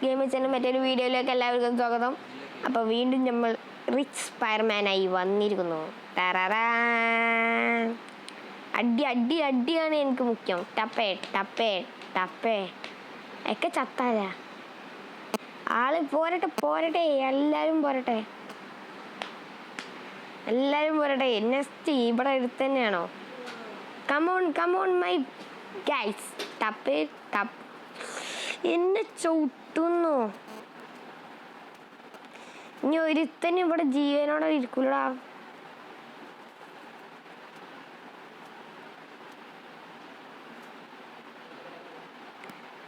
ഗെയിമേഴ്സിൻ്റെ മറ്റൊരു വീഡിയോയിലേക്ക് എല്ലാവർക്കും സ്വാഗതം. അപ്പോൾ വീണ്ടും നമ്മൾ റിച്ച് സ്പൈഡർമാനായി വന്നിരിക്കുന്നു. അടിയാണ് എനിക്ക് മുഖ്യം. ടപ്പേ ടപ്പേ ടപ്പേ ഒക്കെ ചത്താല ആള് പോരട്ടെ എല്ലാവരും പോരട്ടെ. നെക്സ്റ്റ് ഇവിടെ അടുത്ത് തന്നെയാണോ? Come on my guys. ടപ്പേ ടപ്പ് എന്നെ ചവിട്ടുന്നു. ഇനി ഒരുത്തന്നെ ഇവിടെ ജീവനോടെ ഇരിക്കൂലടാ.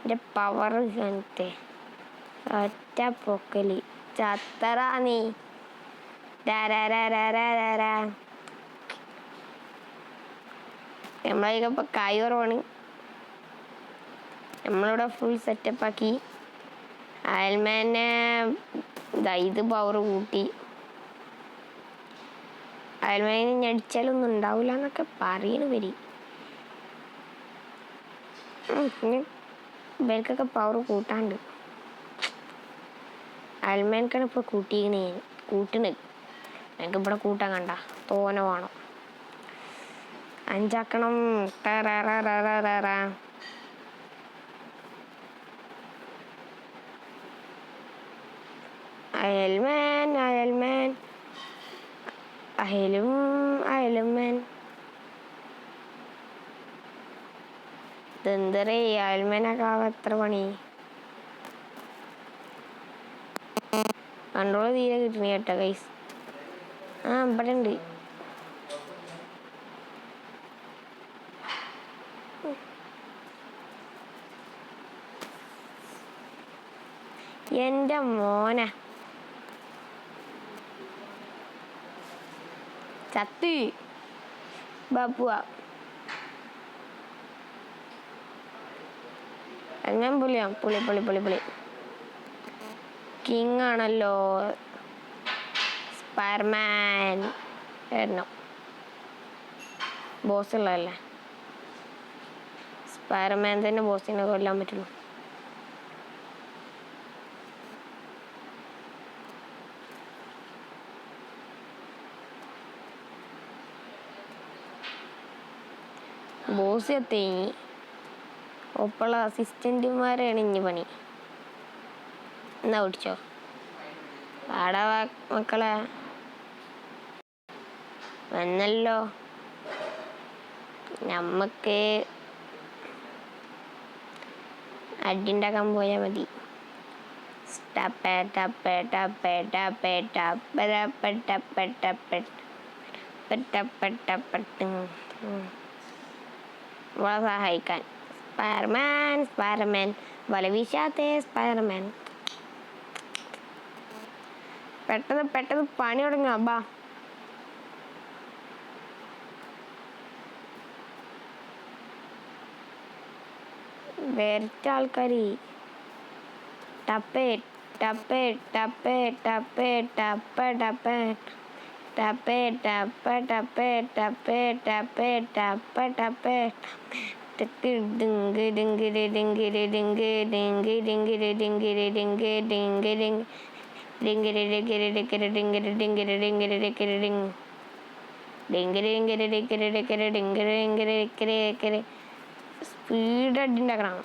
എൻ്റെ പവർ കണ്ടിട്ട് ഒറ്റ പൊക്കലി ചത്തറ നീ. നമ്മളൊക്കെ ഇപ്പൊ കായ് കുറവാണ്. നമ്മളിവിടെ ഫുൾ സെറ്റപ്പാക്കി. അയൽമാനെ ഇത് പവർ കൂട്ടി. അയൽമാനെ ഞടിച്ചാലൊന്നും ഉണ്ടാവില്ല എന്നൊക്കെ പറയണവര്. ഇവർക്കൊക്കെ പവർ കൂട്ടാണ്ട്. അയൽമാൻക്കാണ് ഇപ്പോൾ കൂട്ടണ്. എനിക്ക് ഇവിടെ കൂട്ടാൻ കണ്ട തോന വേണം. 5 ആക്കണം. അയൽമാൻ ഇതെന്തറേ അയൽമാനൊക്കെ ആവാൻ എത്ര പണി. കൺട്രോൾ തീരെ കിട്ടണ കേട്ടോ ഗൈസ്. ഇവിടെ ഉണ്ട്. എൻ്റെ മോന ചത്തി ബാപ്പുവ. ഞാൻ പുളി കിങ് ആണല്ലോ സ്പൈഡർമാൻ. വരണം. ബോസ് ഉള്ളതല്ലേ സ്പൈഡർമാൻ തന്നെ ബോസിനെ കൊല്ലാൻ പറ്റുള്ളൂ. ബോസ് എത്തേങ്ങി ഒപ്പുള്ള അസിസ്റ്റന്റുമാരാണ് ഇനി പണി. എന്നാ പിടിച്ചോ ആടാ മക്കളെ. വന്നല്ലോ. നമ്മക്ക് അടിണ്ടാക്കാൻ പോയാൽ മതി. സഹായിക്കാൻ സ്പൈഡർമാൻ വല വീശാത്തെ സ്പൈഡർമാൻ. പെട്ടെന്ന് പണി തുടങ്ങുക. ബാ വേറിട്ട ആൾക്കാര്. ടപ്പേ സ്പീഡ് അടിണ്ടാക്കണം.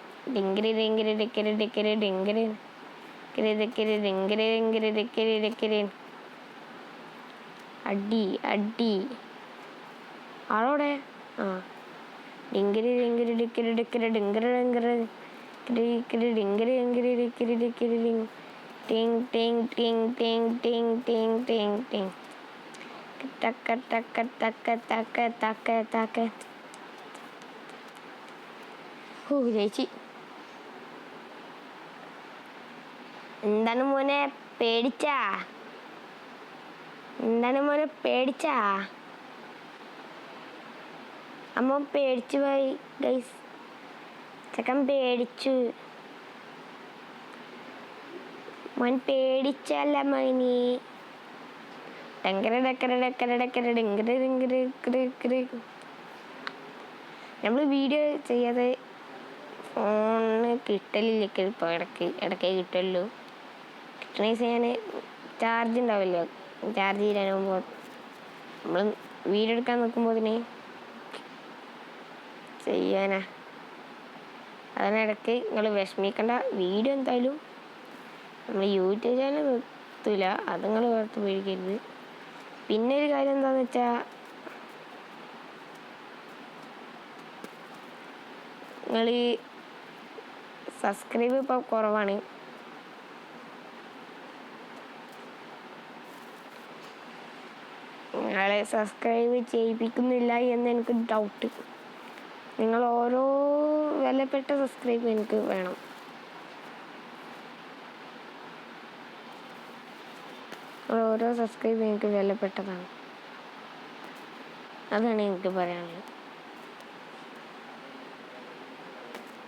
അടി ആളോടെ. ജയിച്ചി. എന്താണ് മോനെ പേടിച്ചാ? അമ്മ പേടിച്ചു പോയി ഗൈസ്. ചെക്കൻ പേടിച്ചു. മോൻ പേടിച്ചല്ല മോനി. നമ്മൾ വീഡിയോ ചെയ്യാതെ ഫോണിന് കിട്ടലില്ല ഇപ്പോൾ ഇടയ്ക്ക് കിട്ടുമല്ലോ. കിട്ടണ ഞാൻ ചാർജ് ഉണ്ടാവില്ല. ചാർജ് ചെയ്യാനാകുമ്പോൾ നമ്മൾ വീഡിയോ എടുക്കാൻ നിൽക്കുമ്പോൾ അതിന് ചെയ്യാനാ. അതിനിടയ്ക്ക് നിങ്ങൾ വിഷമിക്കേണ്ട. വീഡിയോ എന്തായാലും നമ്മൾ യൂട്യൂബ് ചാനൽ നിർത്തില്ല, അത് നിങ്ങൾ ഓർത്ത് പേടിക്കരുത്. പിന്നെ ഒരു കാര്യം എന്താണെന്ന് വെച്ചാൽ, നിങ്ങൾ സബ്സ്ക്രൈബ് ഇപ്പോൾ കുറവാണ്. നിങ്ങളെ സബ്സ്ക്രൈബ് ചെയ്യിപ്പിക്കുന്നില്ല എന്ന് എനിക്ക് ഡൗട്ട്. നിങ്ങൾ ഓരോ വിലപ്പെട്ട സബ്സ്ക്രൈബ് എനിക്ക് വേണം. ഓരോ സബ്സ്ക്രൈബ് എനിക്ക് വിലപ്പെട്ടതാണ്. അതാണ് എനിക്ക് പറയാനുള്ളത്.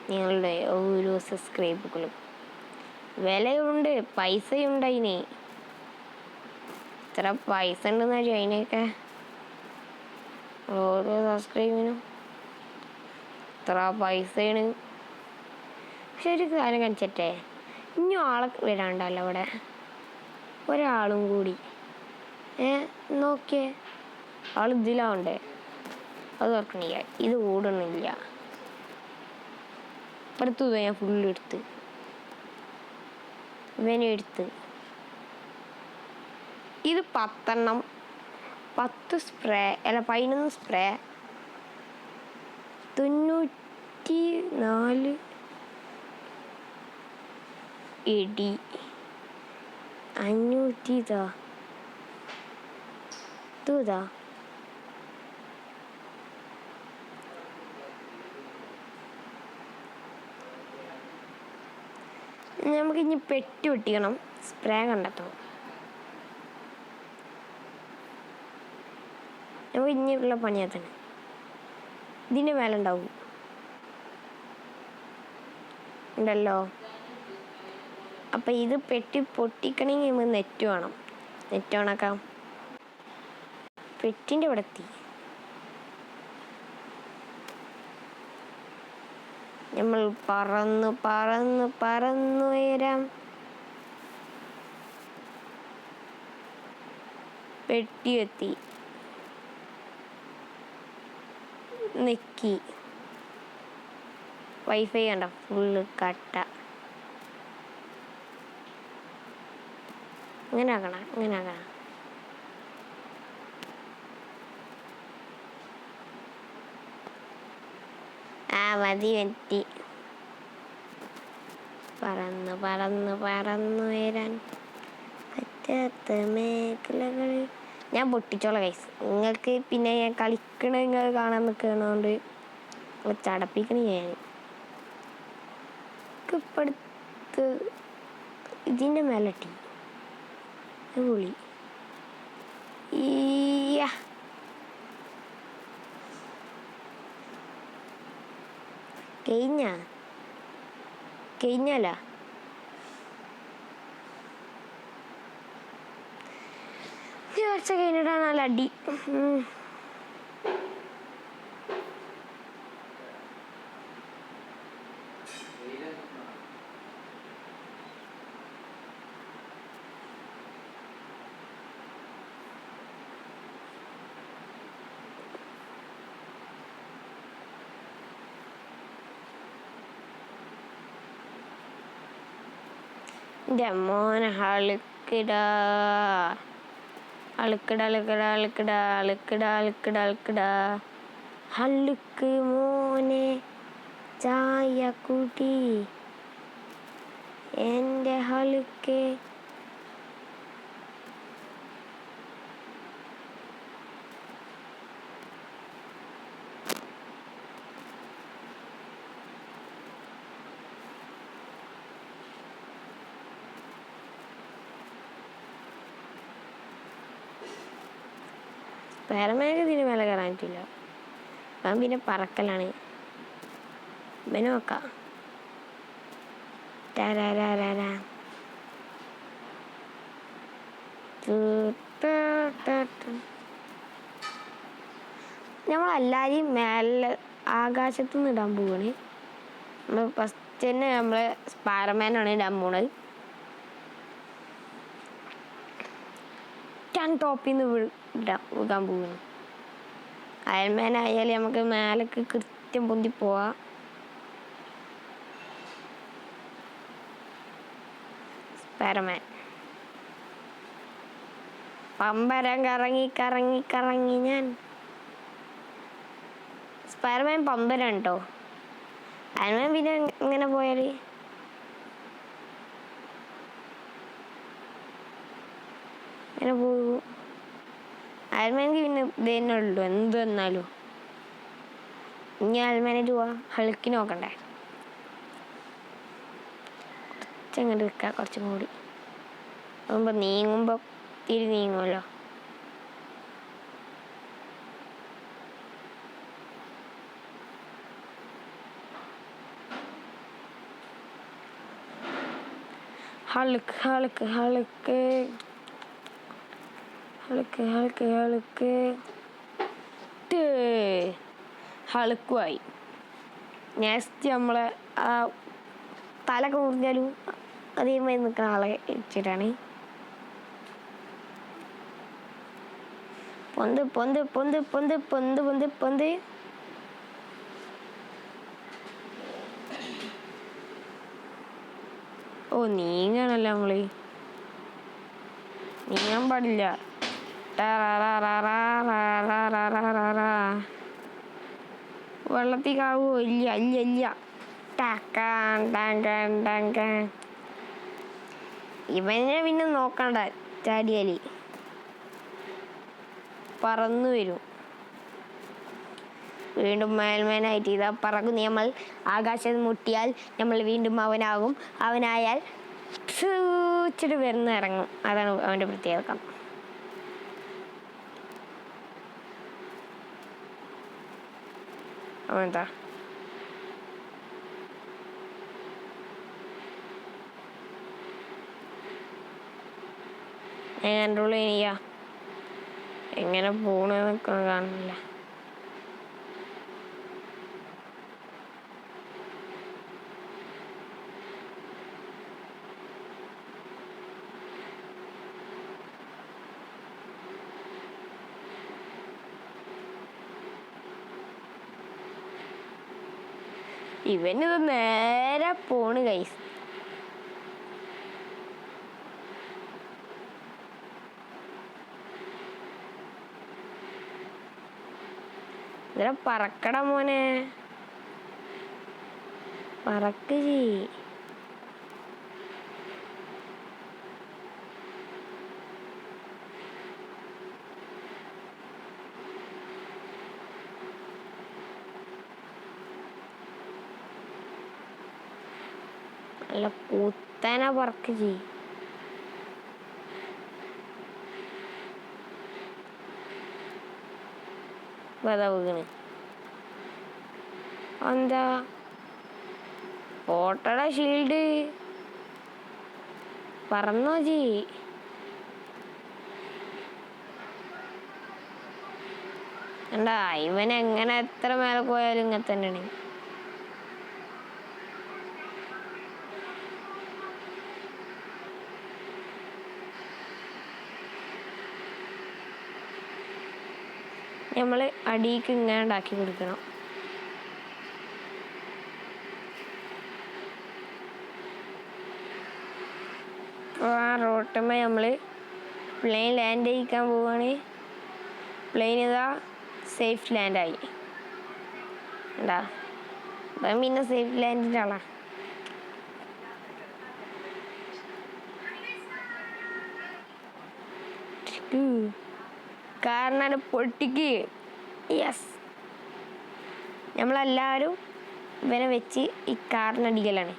നിങ്ങളുടെ ഓരോ സബ്സ്ക്രൈബുകളും വിലയുണ്ട്, പൈസയുണ്ട്. അതിന് ഇത്ര പൈസ ഉണ്ടെന്ന് വെച്ചാൽ അതിനൊക്കെ ഓരോ സബ്സ്ക്രൈബിനും ഇത്ര പൈസയാണ്. പക്ഷെ ഒരു കാര്യം കാണിച്ചിട്ടേ, ഇനി ആളെ വരാണ്ടല്ലോ അവിടെ. ഒരാളും കൂടി നോക്കിയേ, ആൾ ഇതിലാവണ്ടേ? അത് ഓർക്കണില്ല. ഇത് ഓടണില്ല. അപ്പുറത്ത് ഞാൻ ഫുള്ള് എടുത്ത് ഇവനെടുത്ത്. ഇത് 10 എണ്ണം, 10 സ്പ്രേ അല്ല 11 സ്പ്രേ, 94 ഇടി, 500 ഇതാ. നമുക്കിനി പെട്ടി പൊട്ടിക്കണം, സ്പ്രേ കണ്ടെത്തണം. നമുക്ക് ഇനിയുള്ള പണിയാ തന്നെ. ഇതിൻ്റെ മേലെ ഉണ്ടാവും ഉണ്ടല്ലോ. അപ്പം ഇത് പെട്ടി പൊട്ടിക്കണമെങ്കിൽ നമ്മൾ നെറ്റ് വേണം. നെറ്റ് ഓണാക്കാം. പെട്ടിൻ്റെ ഇവിടെ എത്തി. നമ്മൾ പറന്ന് പറന്ന് പറന്നു ഉയരാം. പെട്ടി എത്തി. നെക്കി. വൈഫൈ കണ്ട ഫുള്ള് കട്ട. ഇങ്ങനെ ആക്കണം. മതി വെറ്റി. പറന്ന് പറന്ന് പറന്നു വരാൻ പറ്റാത്ത മേഖലകളിൽ. ഞാൻ പൊട്ടിച്ചോളാം ഗൈസ്. നിങ്ങൾക്ക് പിന്നെ ഞാൻ കളിക്കണ നിങ്ങൾ കാണാൻ നിൽക്കണോണ്ട് ചടപ്പിക്കണ ഞാൻ. ഇപ്പടുത്ത് ഇതിൻ്റെ മേലട്ടി പുളി. കഴിഞ്ഞല്ല കുറച്ച് കഴിഞ്ഞിട്ടാണ് നല്ല അടി. എൻ്റെ മോനെ അളുക്കിടാ. ഹള്ളുക്ക് മോനെ ചായ കുടി എൻ്റെ ഹളുക്ക്. സ്പൈഡർമാനൊക്കെ ഇതിന് മേലെ കയറാൻ പറ്റില്ല. അപ്പം പിന്നെ പറക്കലാണ്. ഇവനെ നോക്കാം. നമ്മളെല്ലാവരെയും മേലെ ആകാശത്തുനിന്ന് ഇടാൻ പോവാണ്. നമ്മൾ ഫസ്റ്റ് തന്നെ നമ്മൾ സ്പൈഡർമാനാണ് ഇടാൻ പോണത്. ടോപ്പിൽ നിന്ന് വീകാൻ പോകുന്നു. അയൺമാൻ ആയാലും നമുക്ക് മേലേക്ക് കൃത്യം പൊന്തി പോവാം. സ്പൈഡർമാൻ പമ്പരം കറങ്ങി കറങ്ങി കറങ്ങി ഞാൻ. സ്പൈഡർമാൻ പമ്പരം കേട്ടോ. അയൺമാൻ പിന്നെ ഇങ്ങനെ പോയാൽ ഇങ്ങനെ പോകും. അയൺമാൻക്ക് പിന്നെ ഇതന്നെ ഉള്ളൂ എന്ത് വന്നാലും. ഇനി അയൺമാനായിട്ട് പോവാ. ഹൾക്കിന് നോക്കണ്ടേ? കുറച്ചങ്ങോട്ട് നിൽക്കുക, കുറച്ചും കൂടി ആകുമ്പോൾ നീങ്ങുമ്പോൾ തിരി നീങ്ങുമല്ലോ. Hulk hulk hulk hulk hulk hulk ഹളുക്കുമായി. നെക്സ്റ്റ് നമ്മളെ ആ തലൊക്കെ മുറിഞ്ഞാലും അതേമാതിരി നിൽക്കുന്ന ആളെ വെച്ചിട്ടാണ്. പൊന്ത് പൊന്ത് പൊന്ത് പൊന്ത് പൊന്ത് പൊന്ത് പൊന്ത്. ഓ നീങ്ങാണല്ലോ നമ്മള്. നീങ്ങാൻ പാടില്ല. വെള്ളത്തിൽ കാവോ? ഇല്ല ഇല്ല ഇല്ല. ഇവനെ പിന്നെ നോക്കണ്ട, ചാടിയാല് പറന്നു വരും. വീണ്ടും മേൽമേനായിട്ട് ഇതാ പറക്കും. നമ്മൾ ആകാശത്ത് മുട്ടിയാൽ നമ്മൾ വീണ്ടും അവനാകും. അവനായാൽ സൂച്ചിട്ട് വരുന്ന ഇറങ്ങും. അതാണ് അവൻ്റെ പ്രത്യേകത. അവനെന്താ കൺട്രോൾ ചെയ്യാ. എങ്ങനെ പോണെന്നൊക്കെ കാണില്ല. ഇവനിത് നേരെ പോണ് ഗൈസ്. ഇതിനെ പറക്കട മോനെ, പറക്ക് ചെയ്. നല്ല കുത്തനെ പറക്ക് ചെയ്. വീണ് എന്താ ഓട്ടയുടെ ഷീൽഡ് പറന്നോ ജി. എന്താ ഇവനെങ്ങനെ എത്ര മേലെ പോയാലും ഇങ്ങനെ തന്നെയാണ്. നമ്മൾ അടിക്ക് ഇങ്ങനെ ഉണ്ടാക്കി കൊടുക്കണം. ആ റോട്ടുമ്മ നമ്മൾ പ്ലെയിൻ ലാൻഡ് ചെയ്യിക്കാൻ പോവുകയാണ്. പ്ലെയിൻ ഇതാ സേഫ് ലാൻഡായി. എന്താ അപ്പം പിന്നെ സേഫ് ലാൻഡിൻ്റെ ആളാ. കാരണം പൊട്ടിക്ക്. യെസ്, നമ്മളെല്ലാവരും ഇവനെ വെച്ച് ഈ കാറിനടിക്കലാണ്.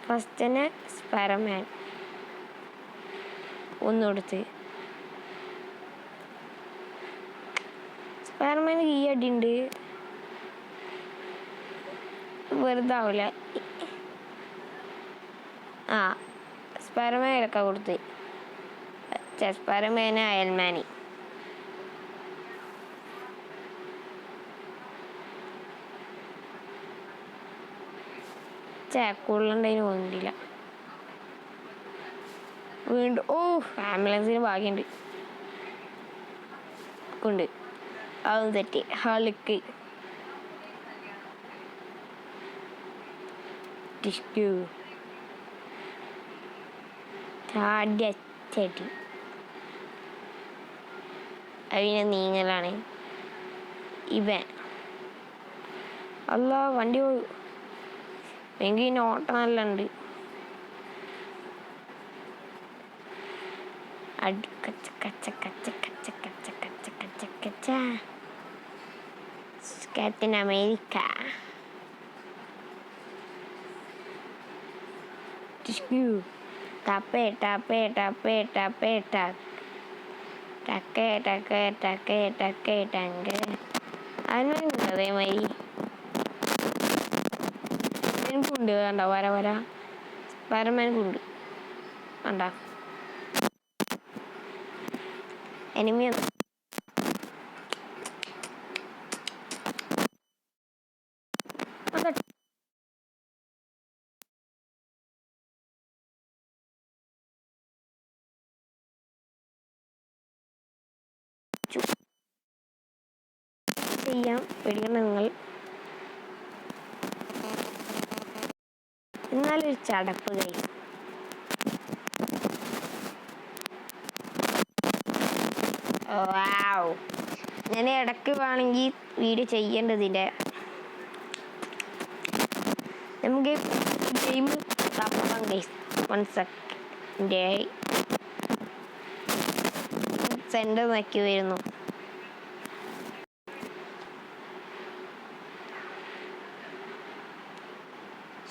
ഫസ്റ്റ് തന്നെ സ്പൈഡർമാൻ ഒന്നുകൊടുത്ത്. സ്പൈഡർമാൻ ഈ അടിയുണ്ട്, വെറുതെ ആവില്ല. ആ സ്പൈഡർമാനൊക്കെ കൊടുത്ത്. സ്പൈഡർമാന് അയൽമാനി. ചാക്കുള്ളുണ്ടതിന് പോകുന്നില്ല. വീണ്ടും ആംബുലൻസിന് ഭാഗ്യമുണ്ട് കൊണ്ട് അതും തെറ്റി. ഹളുക്ക് ടിഷ്യൂ ചാടി അതിനെ നീങ്ങലാണ് ഇവൻ. അല്ല വണ്ടി പോയി. എങ്കിൽ നോട്ടം നല്ല ഉണ്ട്. ക്യാപ്റ്റൻ അമേരിക്ക ടപ്പേ ടപ്പേ ടപ്പേ ടപ്പേ ടക്കേ ടക്കേ ടക്കേ ടക്കേ ടങ്ക്. അതിനുണ്ട് അതേമാതിരി എനിക്കുണ്ട്. വേണ്ട വര വരമേനക്കുണ്ട്. വേണ്ട എനിമി ചെയ്യാം. പേടിക്കണം നിങ്ങൾ. എന്നാലൊരു ചടപ്പ് കൈ. ഞാൻ ഇടയ്ക്ക് വേണമെങ്കിൽ വീഡിയോ ചെയ്യേണ്ടതിൻ്റെ. നമുക്ക് ഗെയിം തപ്പാം ഗൈസ്. 1 സെക്കൻഡ് സെൻറ്റർ നോക്കി വരുന്നു.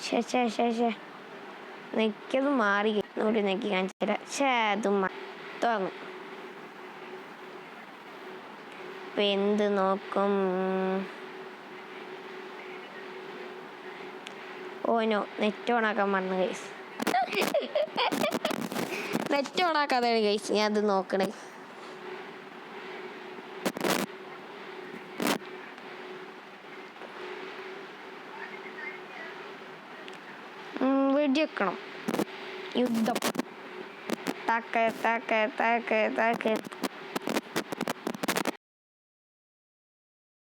ശേ നെക്കത് മാറി. നോട്ടി നെക്കി കാണിച്ചില്ല. അതും തുടങ്ങും. ഇപ്പം എന്ത് നോക്കും? ഓനോ നെറ്റ് ഓണാക്കാൻ പറഞ്ഞു ഗൈസ്. നെറ്റ് ഓണാക്കാതെയാണ് ഗൈസ് ഞാൻ അത് നോക്കണേ. വെടിവെക്കണം. യുദ്ധം. താക്ക്